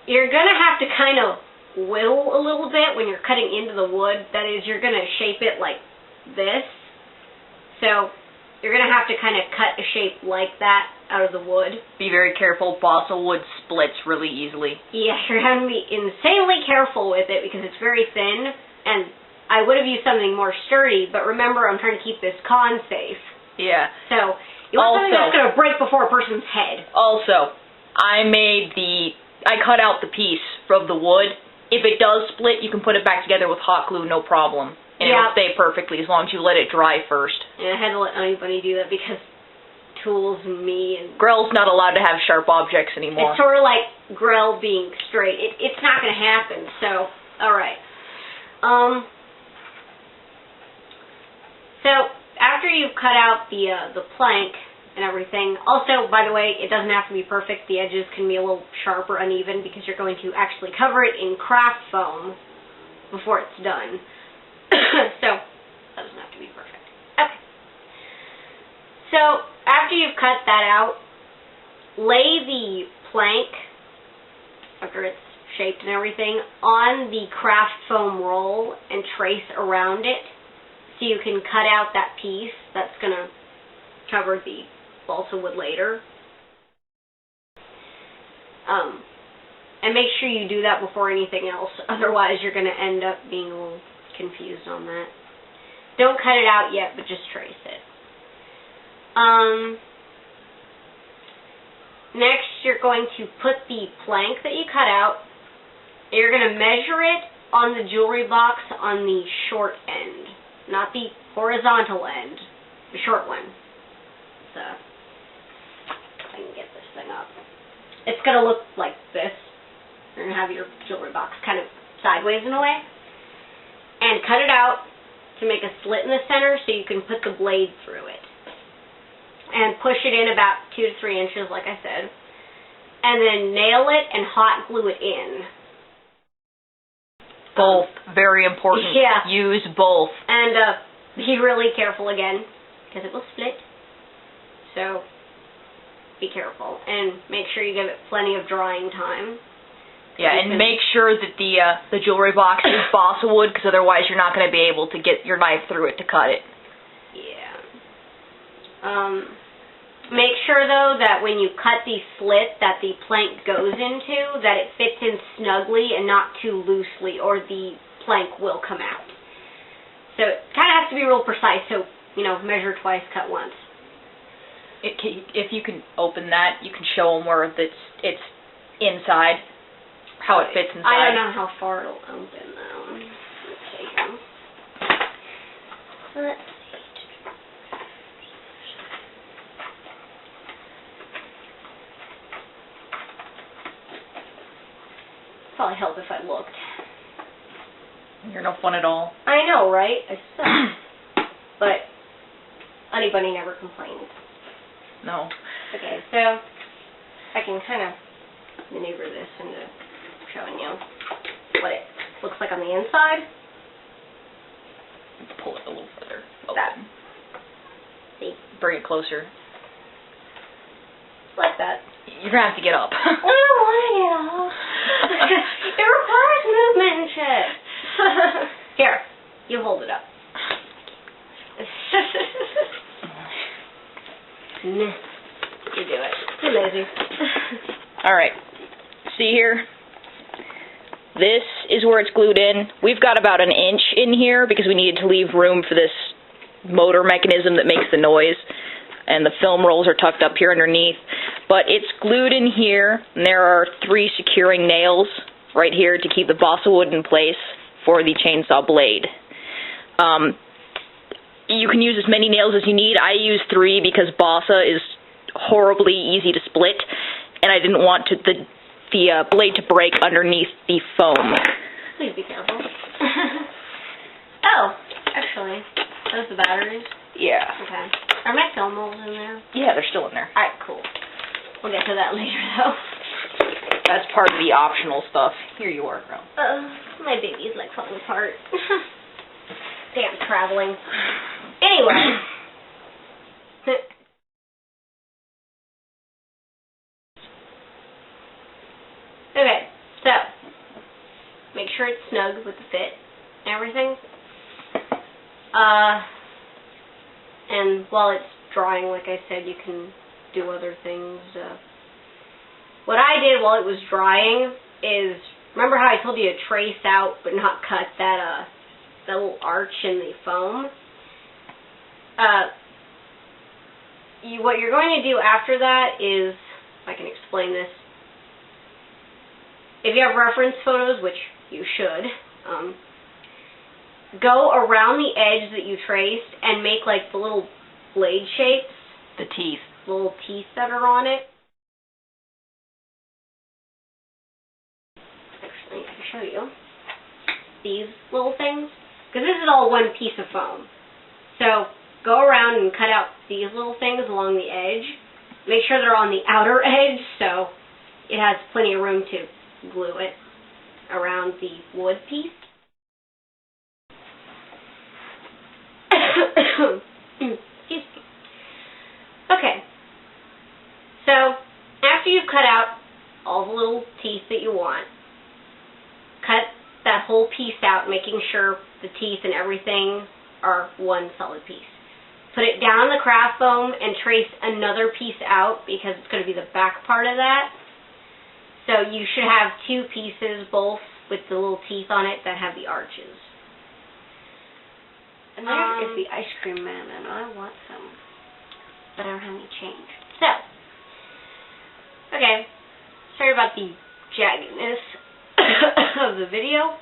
you're going to have to kind of whittle a little bit when you're cutting into the wood. That is, you're going to shape it like this. So you're going to have to kind of cut a shape like that out of the wood. Be very careful. Balsa wood splits really easily. Yeah, you're having to be insanely careful with it because it's very thin, and I would have used something more sturdy, but remember, I'm trying to keep this con safe. Yeah. So you want something that's going to break before a person's head. Also, I cut out the piece of the wood. If it does split, you can put it back together with hot glue, no problem. And it'll stay perfectly as long as you let it dry first. And I had to let anybody do that because tools and me and... Grell's not allowed to have sharp objects anymore. It's sort of like Grell being straight. It's not going to happen, so, alright. So, after you've cut out the plank and everything, also, by the way, it doesn't have to be perfect. The edges can be a little sharp or uneven because you're going to actually cover it in craft foam before it's done. So, that doesn't have to be perfect. Okay. So, after you've cut that out, lay the plank, after it's shaped and everything, on the craft foam roll and trace around it so you can cut out that piece that's going to cover the balsa wood later. And make sure you do that before anything else, otherwise you're going to end up being a little confused on that. Don't cut it out yet, but just trace it. Next, you're going to put the plank that you cut out, you're going to measure it on the jewelry box on the short end, not the horizontal end, the short one. So, I can get this thing up. It's going to look like this. You're going to have your jewelry box kind of sideways in a way. And cut it out to make a slit in the center so you can put the blade through it. And push it in about 2 to 3 inches, like I said. And then nail it and hot glue it in. Both. Very important. Yeah. Use both. And be really careful again, because it will split. So, be careful. And make sure you give it plenty of drying time. Yeah, and make sure that the jewelry box is balsa wood, because otherwise you're not going to be able to get your knife through it to cut it. Yeah. Make sure, though, that when you cut the slit that the plank goes into, that it fits in snugly and not too loosely, or the plank will come out. So it kind of has to be real precise, so, you know, measure twice, cut once. If you can open that, you can show them where it's inside, how it fits inside. I don't know how far it'll open, though. Let's see here. Let's see. Probably help if I looked. You're no fun at all. I know, right? I suck. But Honey Bunny never complained. No. Okay, so I can kind of maneuver this into showing you what it looks like on the inside. Pull it a little further. That. See? Bring it closer. Like that. You're going to have to get up. I don't want to get up. It requires movement and shit. Here, you hold it up. You do it. Too lazy. Alright. See here? This is where it's glued in. We've got about an inch in here because we needed to leave room for this motor mechanism that makes the noise. And the film rolls are tucked up here underneath. But it's glued in here, and there are 3 securing nails right here to keep the balsa wood in place for the chainsaw blade. You can use as many nails as you need. I use 3 because balsa is horribly easy to split, and I didn't want the blade to break underneath the foam. Please be careful. Oh, actually, those the batteries? Yeah. Okay. Are my film rolls in there? Yeah, they're still in there. Alright, cool. We'll get to that later, though. That's part of the optional stuff. Here you are, girl. My baby's like falling apart. Damn traveling. Anyway. snug with the fit and everything. And while it's drying, like I said, you can do other things. What I did while it was drying is, remember how I told you to trace out but not cut that little arch in the foam? What you're going to do after that is, if I can explain this, if you have reference photos, which you should, go around the edge that you traced and make like the little blade shapes. The teeth. Little teeth that are on it. Actually, I can show you these little things, because this is all one piece of foam. So go around and cut out these little things along the edge. Make sure they're on the outer edge so it has plenty of room to glue it around the wood piece. Excuse me. Okay. So after you've cut out all the little teeth that you want, cut that whole piece out, making sure the teeth and everything are one solid piece. Put it down the craft foam and trace another piece out because it's going to be the back part of that. So you should have two pieces, both with the little teeth on it that have the arches. And there is the ice cream man, and I want some, but I don't have any change. So, okay, sorry about the jaggedness of the video.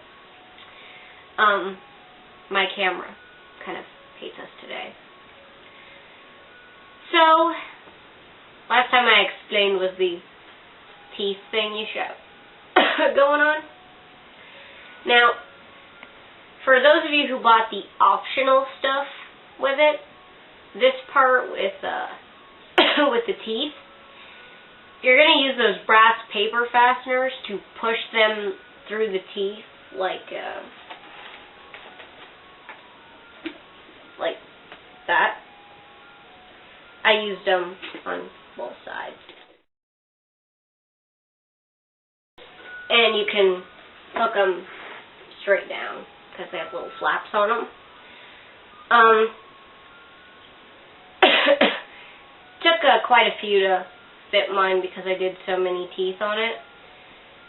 My camera kind of hates us today. So, last time I explained was the teeth thing you show going on. Now, for those of you who bought the optional stuff with it, this part with with the teeth, you're going to use those brass paper fasteners to push them through the teeth like that. I used them on both sides. And you can hook them straight down because they have little flaps on them. Took quite a few to fit mine because I did so many teeth on it.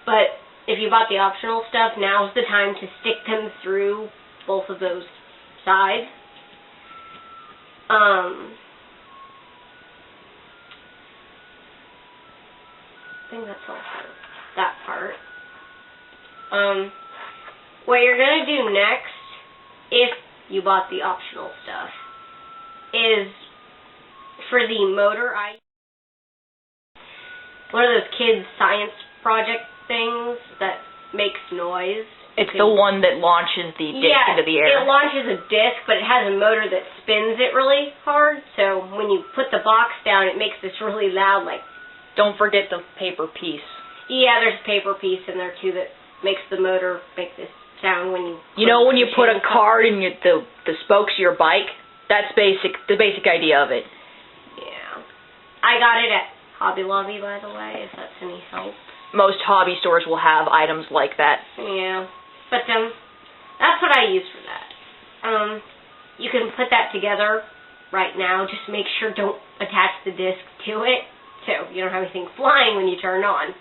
But if you bought the optional stuff, now's the time to stick them through both of those sides. I think that's all for that part. What you're going to do next, if you bought the optional stuff, is for the motor, one of those kids' science project things that makes noise. It's the one that launches the disc into the air. It launches a disc, but it has a motor that spins it really hard, so when you put the box down, it makes this really loud, like... Don't forget the paper piece. Yeah, there's a paper piece in there, too, that makes the motor make this sound when you... You know when you put a card in the spokes of your bike? That's the basic idea of it. Yeah. I got it at Hobby Lobby, by the way, if that's any help. Most hobby stores will have items like that. Yeah. But that's what I use for that. You can put that together right now. Just make sure don't attach the disc to it so you don't have anything flying when you turn it on.